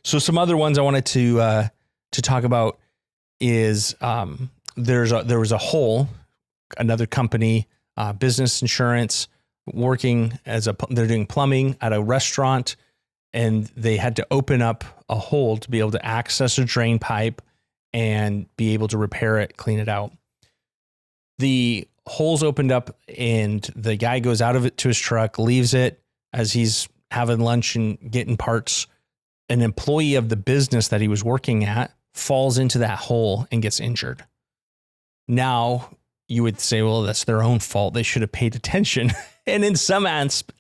So some other ones I wanted to talk about is there was a hole, another company, business insurance, working they're doing plumbing at a restaurant, and they had to open up a hole to be able to access a drain pipe and be able to repair it, clean it out. The hole's opened up and the guy goes out of it to his truck, leaves it as he's having lunch and getting parts. An employee of the business that he was working at falls into that hole and gets injured. Now you would say, well, that's their own fault. They should have paid attention. And in some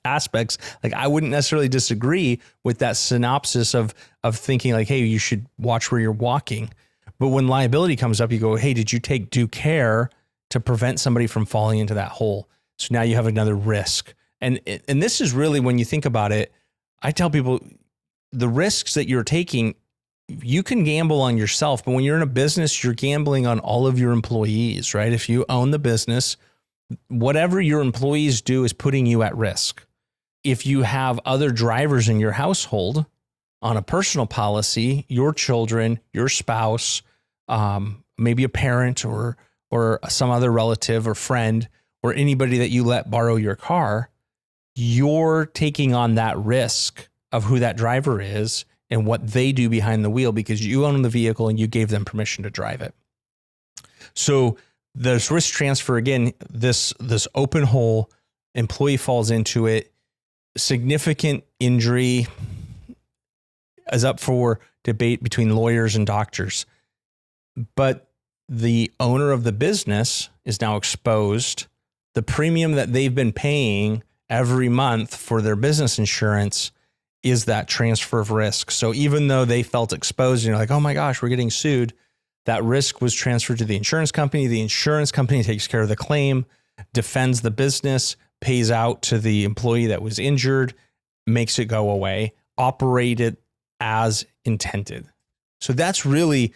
aspects, like I wouldn't necessarily disagree with that synopsis of thinking like, hey, you should watch where you're walking. But when liability comes up, you go, hey, did you take due care to prevent somebody from falling into that hole? So now you have another risk. And this is really, when you think about it, I tell people the risks that you're taking, you can gamble on yourself, but when you're in a business, you're gambling on all of your employees, right? If you own the business, whatever your employees do is putting you at risk. If you have other drivers in your household on a personal policy, your children, your spouse, maybe a parent or some other relative or friend or anybody that you let borrow your car, you're taking on that risk of who that driver is and what they do behind the wheel because you own the vehicle and you gave them permission to drive it. So there's risk transfer. Again, this open hole, employee falls into it, significant injury is up for debate between lawyers and doctors. But the owner of the business is now exposed. The premium that they've been paying every month for their business insurance is that transfer of risk. So even though they felt exposed, like, oh my gosh, we're getting sued, that risk was transferred to the insurance company. The insurance company takes care of the claim, defends the business, pays out to the employee that was injured, makes it go away, operate it as intended. So that's really,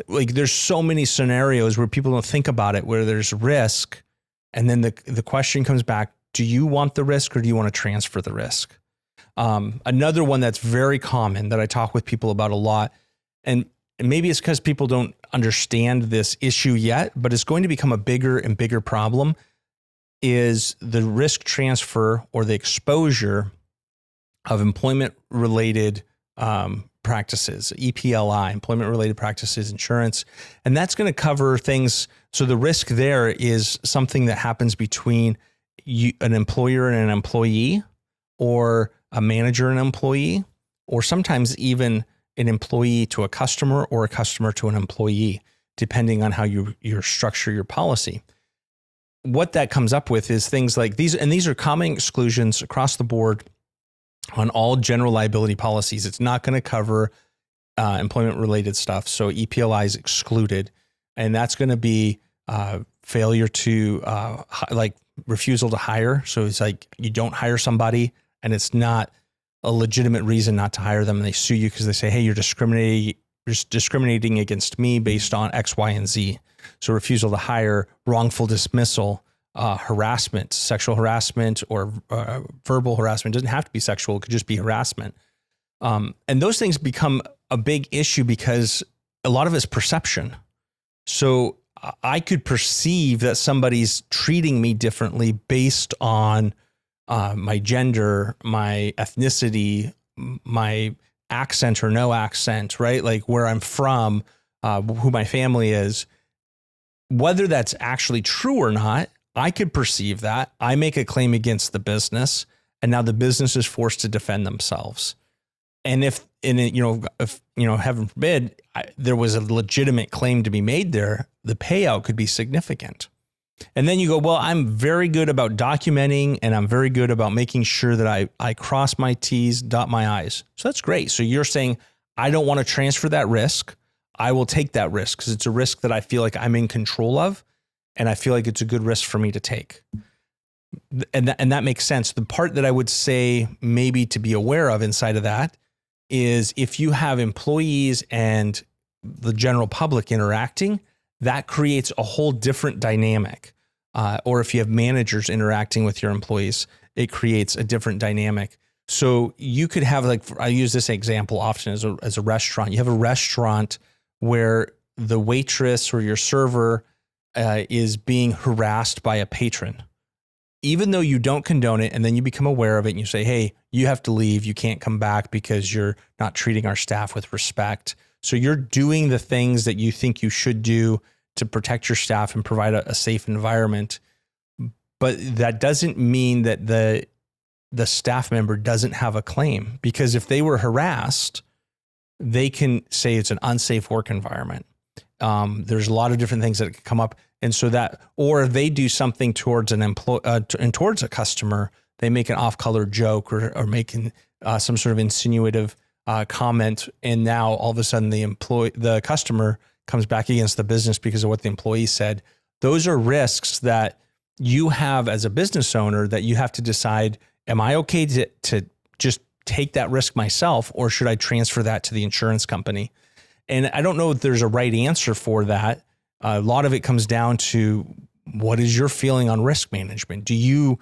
like, there's so many scenarios where people don't think about it, where there's risk. And then the question comes back, do you want the risk or do you want to transfer the risk? Another one that's very common that I talk with people about a lot, and maybe it's because people don't understand this issue yet, but it's going to become a bigger and bigger problem, is the risk transfer or the exposure of employment-related practices, EPLI, employment-related practices insurance. And that's going to cover things. So the risk there is something that happens between an employer and an employee, or a manager and employee, or sometimes even an employee to a customer or a customer to an employee, depending on how you structure your policy. What that comes up with is things like these, and these are common exclusions across the board on all general liability policies. It's not going to cover employment-related stuff, so EPLI is excluded, and that's going to be failure to, like refusal to hire. So it's like you don't hire somebody, and it's not a legitimate reason not to hire them, and they sue you because they say, hey, you're discriminating against me based on X, Y, and Z. So refusal to hire, wrongful dismissal, harassment, sexual harassment, or verbal harassment. It doesn't have to be sexual. It could just be harassment. And those things become a big issue because a lot of it's perception. So I could perceive that somebody's treating me differently based on my gender, my ethnicity, my accent or no accent, right? Like where I'm from, who my family is. Whether that's actually true or not, I could perceive that. I make a claim against the business, and now the business is forced to defend themselves. And if heaven forbid, there was a legitimate claim to be made there, the payout could be significant. And then you go, well, I'm very good about documenting, and I'm very good about making sure that I cross my T's, dot my I's. So that's great. So you're saying, I don't want to transfer that risk. I will take that risk because it's a risk that I feel like I'm in control of, and I feel like it's a good risk for me to take. And that makes sense. The part that I would say maybe to be aware of inside of that is if you have employees and the general public interacting, that creates a whole different dynamic. Or if you have managers interacting with your employees, it creates a different dynamic. So you could have, like, I use this example often as a restaurant. You have a restaurant where the waitress or your server is being harassed by a patron, even though you don't condone it, and then you become aware of it and you say, hey, you have to leave. You can't come back because you're not treating our staff with respect. So you're doing the things that you think you should do to protect your staff and provide a safe environment. But that doesn't mean that the staff member doesn't have a claim, because if they were harassed, they can say it's an unsafe work environment. There's a lot of different things that can come up. And so that, or they do something towards an employee and towards a customer, they make an off-color joke or making some sort of insinuative comment. And now all of a sudden the customer comes back against the business because of what the employee said. Those are risks that you have as a business owner that you have to decide, am I okay to just take that risk myself, or should I transfer that to the insurance company? And I don't know if there's a right answer for that. A lot of it comes down to, what is your feeling on risk management? Do you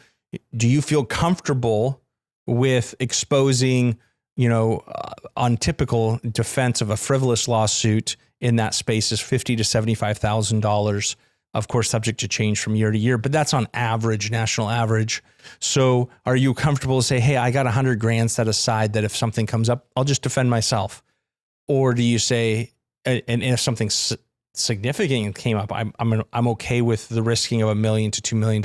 feel comfortable with exposing, on typical defense of a frivolous lawsuit in that space is $50,000 to $75,000, of course, subject to change from year to year, but that's on average, national average. So are you comfortable to say, hey, I got $100,000 set aside that if something comes up, I'll just defend myself? Or do you say, and if something significant came up, I'm okay with the risking of $1 million to $2 million?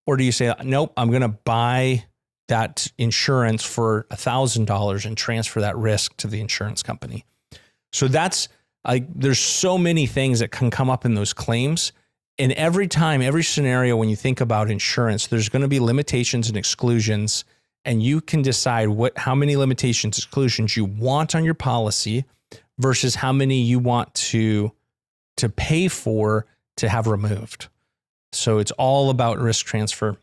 Or do you say, nope, I'm going to buy that insurance for $1,000 and transfer that risk to the insurance company? So that's, there's so many things that can come up in those claims. And every time, every scenario, when you think about insurance, there's going to be limitations and exclusions, and you can decide how many limitations, exclusions you want on your policy versus how many you want to pay for to have removed. So it's all about risk transfer.